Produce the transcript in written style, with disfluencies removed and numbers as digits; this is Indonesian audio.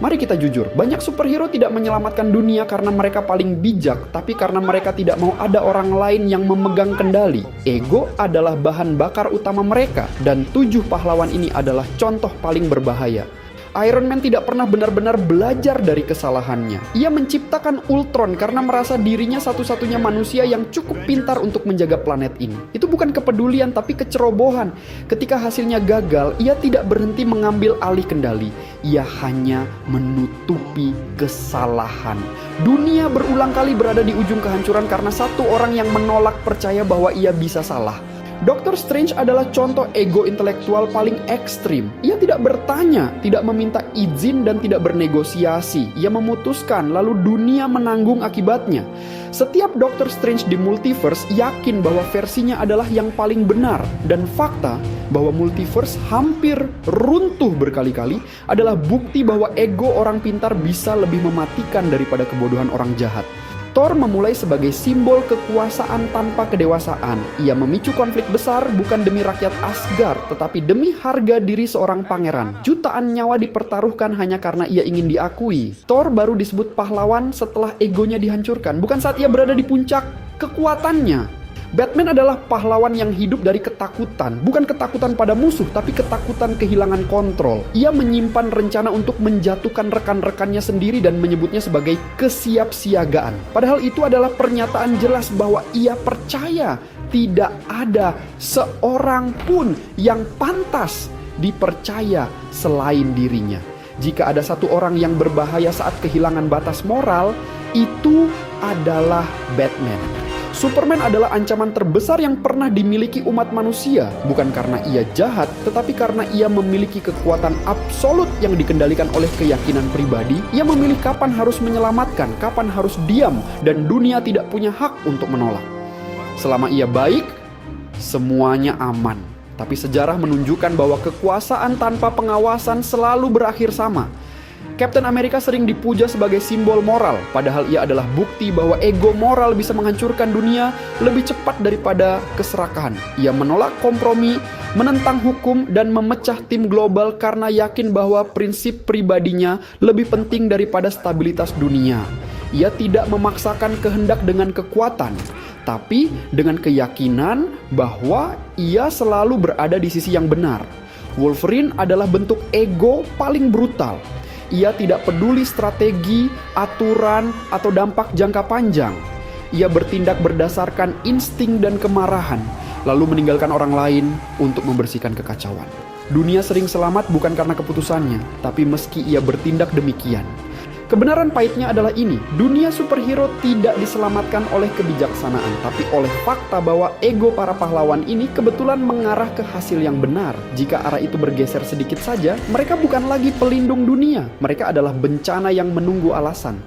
Mari kita jujur, banyak superhero tidak menyelamatkan dunia karena mereka paling bijak, tapi karena mereka tidak mau ada orang lain yang memegang kendali. Ego adalah bahan bakar utama mereka, dan 7 pahlawan ini adalah contoh paling berbahaya. Iron Man tidak pernah benar-benar belajar dari kesalahannya. Ia menciptakan Ultron karena merasa dirinya satu-satunya manusia yang cukup pintar untuk menjaga planet ini. Itu bukan kepedulian tapi kecerobohan. Ketika hasilnya gagal, ia tidak berhenti mengambil alih kendali. Ia hanya menutupi kesalahan. Dunia berulang kali berada di ujung kehancuran karena satu orang yang menolak percaya bahwa ia bisa salah. Dr. Strange adalah contoh ego intelektual paling ekstrim. Ia tidak bertanya, tidak meminta izin, dan tidak bernegosiasi. Ia memutuskan, lalu dunia menanggung akibatnya. Setiap Dr. Strange di multiverse yakin bahwa versinya adalah yang paling benar. Dan fakta bahwa multiverse hampir runtuh berkali-kali adalah bukti bahwa ego orang pintar bisa lebih mematikan daripada kebodohan orang jahat. Thor memulai sebagai simbol kekuasaan tanpa kedewasaan. Ia memicu konflik besar bukan demi rakyat Asgard, tetapi demi harga diri seorang pangeran. Jutaan nyawa dipertaruhkan hanya karena ia ingin diakui. Thor baru disebut pahlawan setelah egonya dihancurkan, bukan saat ia berada di puncak kekuatannya. Batman adalah pahlawan yang hidup dari ketakutan, bukan ketakutan pada musuh, tapi ketakutan kehilangan kontrol. Ia menyimpan rencana untuk menjatuhkan rekan-rekannya sendiri dan menyebutnya sebagai kesiapsiagaan. Padahal itu adalah pernyataan jelas bahwa ia percaya tidak ada seorang pun yang pantas dipercaya selain dirinya. Jika ada satu orang yang berbahaya saat kehilangan batas moral, itu adalah Batman. Superman adalah ancaman terbesar yang pernah dimiliki umat manusia, bukan karena ia jahat, tetapi karena ia memiliki kekuatan absolut yang dikendalikan oleh keyakinan pribadi. Ia memilih kapan harus menyelamatkan, kapan harus diam, dan dunia tidak punya hak untuk menolak. Selama ia baik, semuanya aman. Tapi sejarah menunjukkan bahwa kekuasaan tanpa pengawasan selalu berakhir sama. Captain America sering dipuja sebagai simbol moral, padahal ia adalah bukti bahwa ego moral bisa menghancurkan dunia lebih cepat daripada keserakahan. Ia menolak kompromi, menentang hukum, dan memecah tim global karena yakin bahwa prinsip pribadinya lebih penting daripada stabilitas dunia. Ia tidak memaksakan kehendak dengan kekuatan, tapi dengan keyakinan bahwa ia selalu berada di sisi yang benar. Wolverine adalah bentuk ego paling brutal. Ia tidak peduli strategi, aturan, atau dampak jangka panjang. Ia bertindak berdasarkan insting dan kemarahan, lalu meninggalkan orang lain untuk membersihkan kekacauan. Dunia sering selamat bukan karena keputusannya, tapi meski ia bertindak demikian. Kebenaran pahitnya adalah ini, dunia superhero tidak diselamatkan oleh kebijaksanaan, tapi oleh fakta bahwa ego para pahlawan ini kebetulan mengarah ke hasil yang benar. Jika arah itu bergeser sedikit saja, mereka bukan lagi pelindung dunia, mereka adalah bencana yang menunggu alasan.